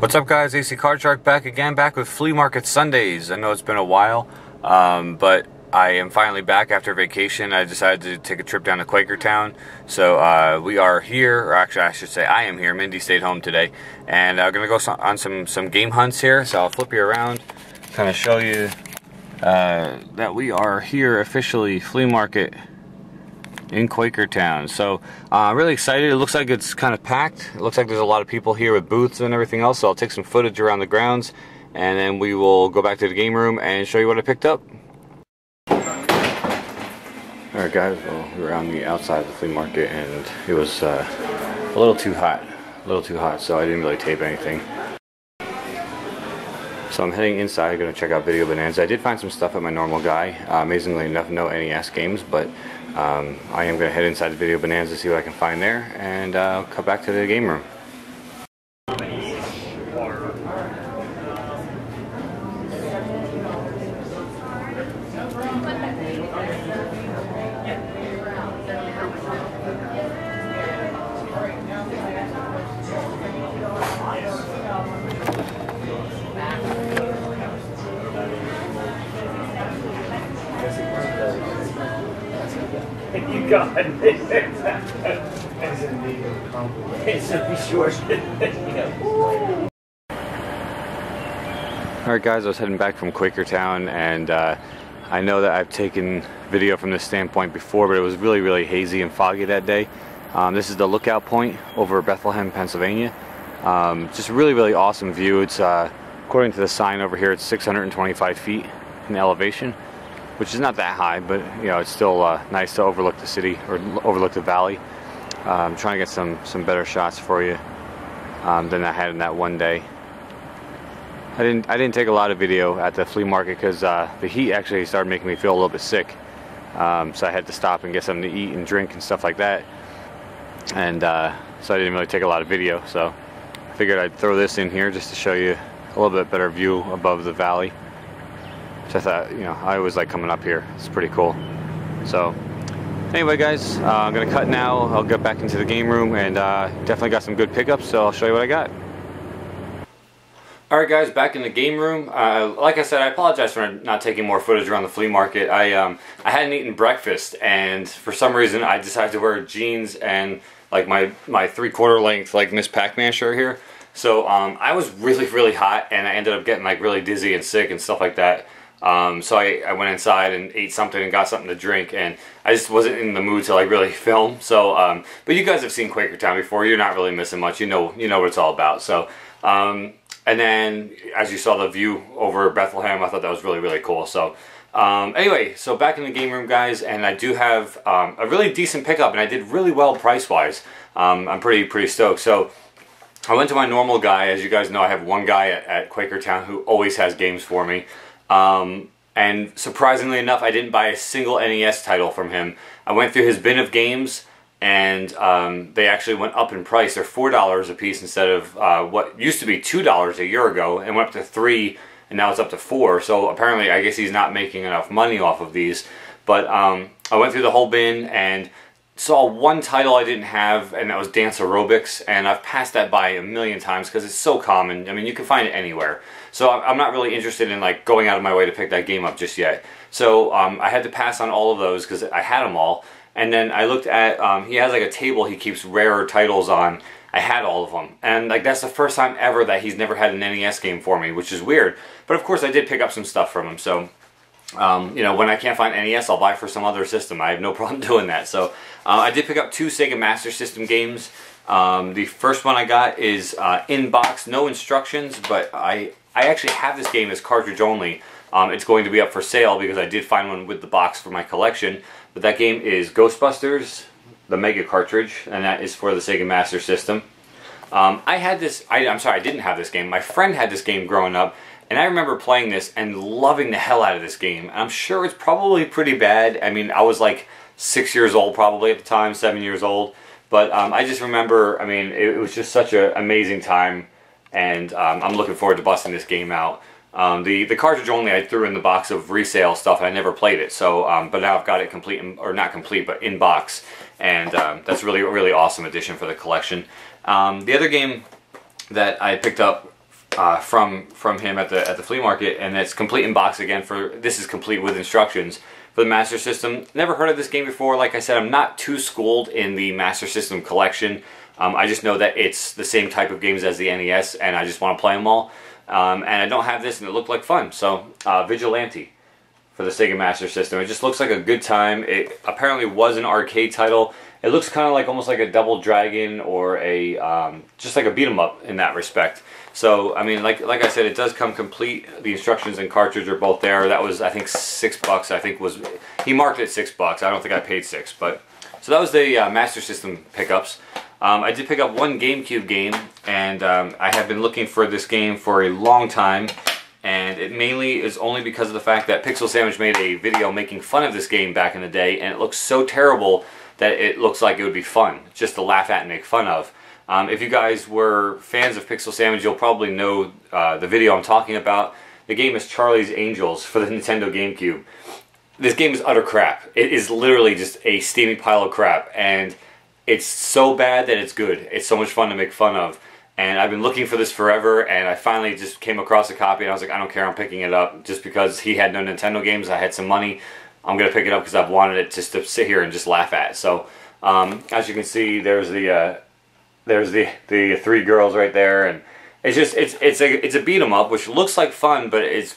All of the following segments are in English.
What's up, guys? ACCardShark back with Flea Market Sundays. I know it's been a while, but I am finally back after vacation. I decided to take a trip down to Quakertown. So we are here, or actually I should say I am here. Mindy stayed home today, and I'm going to go on some game hunts here. So I'll flip you around, kind of show you that we are here officially, Flea Market in Quakertown. So I'm really excited. It looks like it's kind of packed. It looks like there's a lot of people here with booths and everything else. So I'll take some footage around the grounds, and then we will go back to the game room and show you what I picked up. Alright guys, well, we were on the outside of the flea market and it was a little too hot. So I didn't really tape anything. So I'm heading inside, going to check out Video Bonanza. I did find some stuff at my normal guy. Amazingly enough, no NES games, but I am going to head inside the Video Bonanza, see what I can find there, and come back to the game room. You got it. As indeed. It's be sure. Alright guys, I was heading back from Quakertown, and I know that I've taken video from this standpoint before, but it was really hazy and foggy that day. This is the lookout point over Bethlehem, Pennsylvania. Just a really awesome view. It's according to the sign over here, it's 625 feet in elevation, which is not that high, but you know, it's still nice to overlook the city or overlook the valley. I'm trying to get some better shots for you than I had in that one day. I didn't take a lot of video at the flea market because the heat actually started making me feel a little bit sick. So I had to stop and get something to eat and drink and stuff like that. And so I didn't really take a lot of video. So I figured I'd throw this in here just to show you a little bit better view above the valley. Which I thought, you know, I always like coming up here. It's pretty cool. So anyway guys, I'm going to cut now. I'll get back into the game room, and definitely got some good pickups, so I'll show you what I got. Alright guys, back in the game room. Like I said, I apologize for not taking more footage around the flea market. I hadn't eaten breakfast, and for some reason I decided to wear jeans and like my 3/4 length like Miss Pac-Man shirt here. So I was really hot, and I ended up getting like really dizzy and sick and stuff like that. So I went inside and ate something and got something to drink, and I just wasn't in the mood to like really film. So but you guys have seen Quakertown before. You're not really missing much. You know what it's all about. So and then as you saw the view over Bethlehem, I thought that was really cool. So anyway, so back in the game room guys, and I do have a really decent pickup, and I did really well price wise. I'm pretty stoked. So I went to my normal guy. As you guys know, I have one guy at Quakertown who always has games for me. And surprisingly enough, I didn't buy a single NES title from him. I went through his bin of games, and they actually went up in price. They're $4 a piece instead of what used to be $2 a year ago, and went up to $3, and now it's up to $4. So apparently, I guess he's not making enough money off of these. But I went through the whole bin and saw one title I didn't have, and that was Dance Aerobics, and I've passed that by a million times because it's so common. I mean, you can find it anywhere. So I'm not really interested in like going out of my way to pick that game up just yet. So I had to pass on all of those because I had them all. And then I looked at, he has like a table he keeps rarer titles on. I had all of them. And like that's the first time ever that he's never had an NES game for me, which is weird. But of course I did pick up some stuff from him. So you know, when I can't find NES, I'll buy for some other system. I have no problem doing that. So I did pick up 2 Sega Master System games. The first one I got is in box, no instructions, but I actually have this game as cartridge only. It's going to be up for sale because I did find one with the box for my collection. But that game is Ghostbusters, the Mega cartridge, and that is for the Sega Master System. I had this, I'm sorry, I didn't have this game. My friend had this game growing up, and I remember playing this and loving the hell out of this game. And I'm sure it's probably pretty bad. I mean, I was like 6 years old probably at the time, 7 years old. But I just remember, I mean, it was just such an amazing time, and I'm looking forward to busting this game out. The cartridge only I threw in the box of resale stuff, and I never played it. So, but now I've got it complete, or not complete, but in box, and that's really awesome addition for the collection. The other game that I picked up from him at the flea market, and it's complete in box again. This is complete with instructions for the Master System. Never heard of this game before. Like I said, I'm not too schooled in the Master System collection. I just know that it's the same type of games as the NES, and I just want to play them all. And I don't have this, and it looked like fun. So, Vigilante for the Sega Master System. It just looks like a good time. It apparently was an arcade title. It looks kind of like almost like a Double Dragon or a just like a beat 'em up in that respect. So I mean, like I said, it does come complete. The instructions and cartridge are both there. That was, I think, $6. I think he marked it $6. I don't think I paid $6, but so that was the Master System pickups. I did pick up one GameCube game, and I have been looking for this game for a long time. And it mainly is only because of the fact that Pixel Sandwich made a video making fun of this game back in the day, and it looks so terrible that it looks like it would be fun, just to laugh at and make fun of. If you guys were fans of Pixel Sandwich, you'll probably know the video I'm talking about. The game is Charlie's Angels for the Nintendo GameCube. This game is utter crap. It is literally just a steamy pile of crap, and it's so bad that it's good. It's so much fun to make fun of. And I've been looking for this forever, and I finally just came across a copy, and I was like, I don't care, I'm picking it up. Just because he had no Nintendo games, I had some money, I'm going to pick it up because I've wanted it just to sit here and just laugh at. So, as you can see, there's the three girls right there, and it's just, it's a beat 'em up, which looks like fun, but it's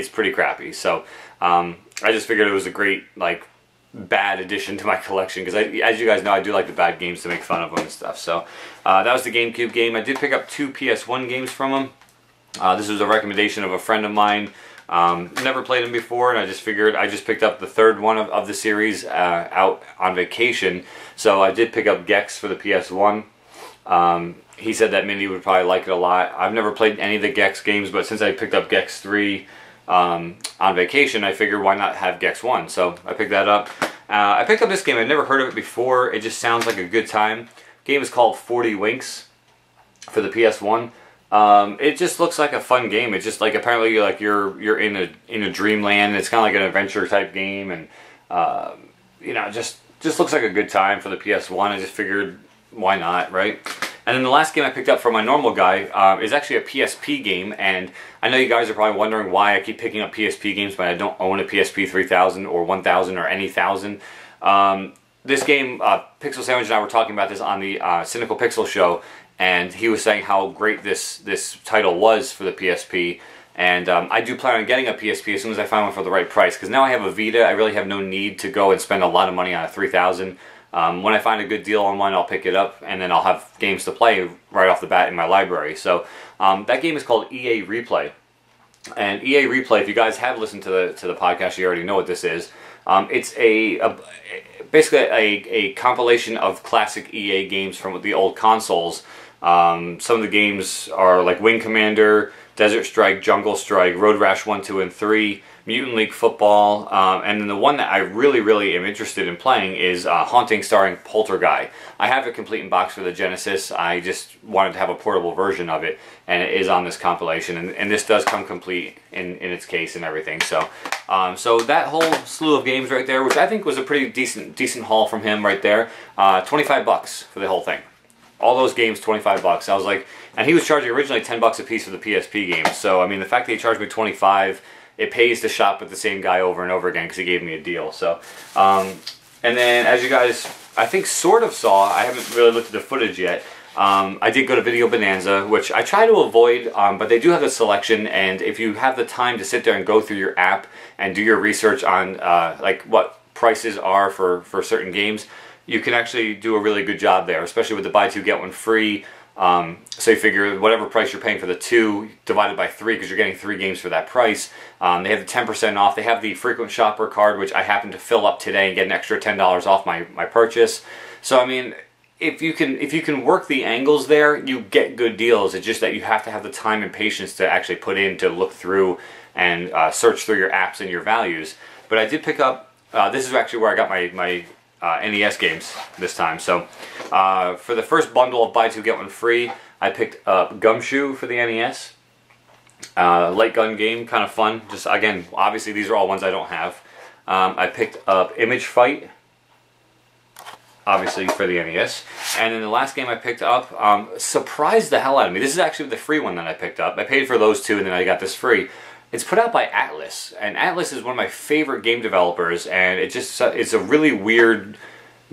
pretty crappy. So, I just figured it was a great, like, bad addition to my collection, because as you guys know, I do like the bad games to make fun of them and stuff. So that was the GameCube game. I did pick up 2 PS1 games from him. This was a recommendation of a friend of mine. Never played them before, and I just figured I just picked up the third one of the series out on vacation. So I did pick up Gex for the PS1. He said that Mindy would probably like it a lot. I've never played any of the Gex games, but since I picked up Gex 3 on vacation, I figured why not have Gex 1, so I picked that up. I picked up this game. I've never heard of it before. It just sounds like a good time. The game is called 40 Winks for the PS1. It just looks like a fun game. It's just like, apparently you're in a dreamland. It's kind of like an adventure type game, and you know, just looks like a good time for the PS1. I just figured why not, right? And then the last game I picked up for my normal guy is actually a PSP game, and I know you guys are probably wondering why I keep picking up PSP games, but I don't own a PSP 3000 or 1000 or any 1000. This game, Pixel Sandwich and I were talking about this on the Cynical Pixel show, and he was saying how great this title was for the PSP. And I do plan on getting a PSP as soon as I find one for the right price, because now I have a Vita. I really have no need to go and spend a lot of money on a 3000. When I find a good deal on one, I'll pick it up, and then I'll have games to play right off the bat in my library. So that game is called EA Replay. And EA Replay, if you guys have listened to the podcast, you already know what this is. It's basically a compilation of classic EA games from the old consoles. Some of the games are like Wing Commander, Desert Strike, Jungle Strike, Road Rash 1, 2, and 3, Mutant League Football, and then the one that I really am interested in playing is Haunting starring Poltergeist. I have it complete in box for the Genesis. I just wanted to have a portable version of it, and it is on this compilation, and this does come complete in its case and everything. So so that whole slew of games right there, which I think was a pretty decent haul from him right there, $25 for the whole thing. All those games, $25. I was like, and he was charging originally $10 a piece for the PSP games. So I mean, the fact that he charged me $25, it pays to shop with the same guy over and over again because he gave me a deal. So, and then as you guys, I think sort of saw, I haven't really looked at the footage yet. I did go to Video Bonanza, which I try to avoid, but they do have a selection, and if you have the time to sit there and go through your app and do your research on like what prices are for certain games, you can actually do a really good job there, especially with the buy two get one free. So you figure whatever price you're paying for the 2 divided by 3, because you're getting 3 games for that price. They have the 10% off. They have the frequent shopper card, which I happen to fill up today and get an extra $10 off my purchase. So I mean, if you can work the angles there, you get good deals. It's just that you have to have the time and patience to actually put in to look through and search through your apps and your values. But I did pick up. This is actually where I got my NES games this time. So for the first bundle of buy two get one free, I picked up Gumshoe for the NES. Light gun game, kind of fun. Just again, obviously these are all ones I don't have. I picked up Image Fight. obviously for the NES. And then the last game I picked up surprised the hell out of me. This is actually the free one that I picked up. I paid for those two and then I got this free. It's put out by Atlas, and Atlas is one of my favorite game developers, and it's a really weird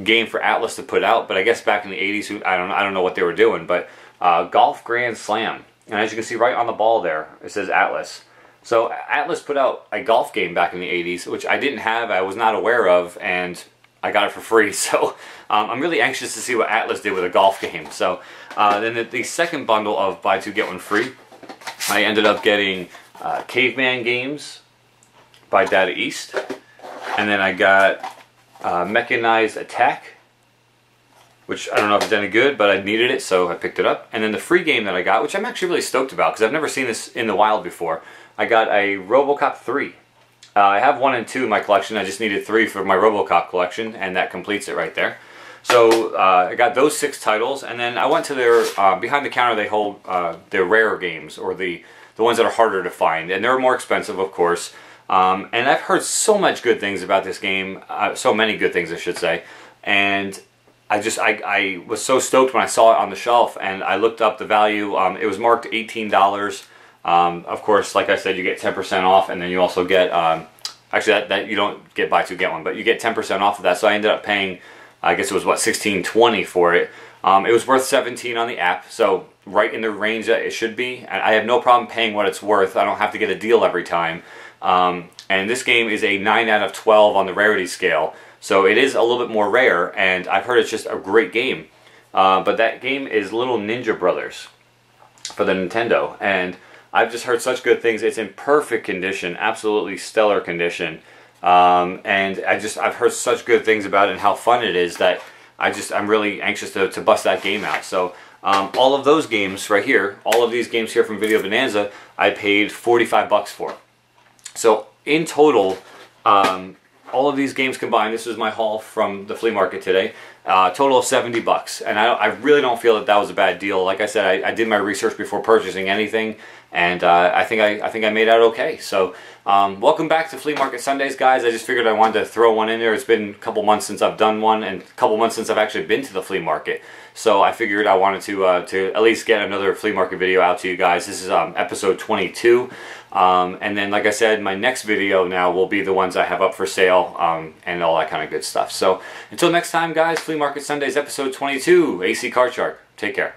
game for Atlas to put out, but I guess back in the 80s, I don't know what they were doing, but Golf Grand Slam. And as you can see right on the ball there, it says Atlas. So Atlas put out a golf game back in the 80s, which I didn't have, I was not aware of, and I got it for free. So I'm really anxious to see what Atlas did with a golf game. So then the second bundle of buy two get one free, I ended up getting Caveman Games by Data East, and then I got Mechanized Attack, which I don't know if it's any good, but I needed it, so I picked it up. And then the free game that I got, which I'm actually really stoked about, because I've never seen this in the wild before, I got a RoboCop 3. I have 1 and 2 in my collection, I just needed 3 for my RoboCop collection, and that completes it right there. So I got those 6 titles, and then I went to their, behind the counter they hold their rare games, or the ones that are harder to find, and they're more expensive, of course. And I've heard so much good things about this game, so many good things I should say, and I was so stoked when I saw it on the shelf, and I looked up the value. It was marked $18. Of course, like I said, you get 10% off, and then you also get, actually that you don't get buy two get one, but you get 10% off of that, so I ended up paying, I guess it was what, $16.20 for it. It was worth $17 on the app, so right in the range that it should be. And I have no problem paying what it's worth. I don't have to get a deal every time. And this game is a 9 out of 12 on the rarity scale, so it is a little bit more rare, and I've heard it's just a great game. But that game is Little Ninja Brothers for the Nintendo, and I've just heard such good things. It's in perfect condition, absolutely stellar condition, and I've heard such good things about it and how fun it is that I'm really anxious to bust that game out. So all of those games right here, all of these games here from Video Bonanza, I paid 45 bucks for. So in total, all of these games combined, this was my haul from the flea market today, total of 70 bucks. And I really don't feel that was a bad deal. Like I said, I did my research before purchasing anything, and I think I made out okay. So welcome back to Flea Market Sundays, guys. I just figured I wanted to throw one in there. It's been a couple months since I've done one, and a couple months since I've actually been to the flea market. So I figured I wanted to at least get another flea market video out to you guys. This is episode 22. And then, like I said, my next video now will be the ones I have up for sale, and all that kind of good stuff. So until next time, guys, Flea Market Sundays episode 22, ACCardShark. Take care.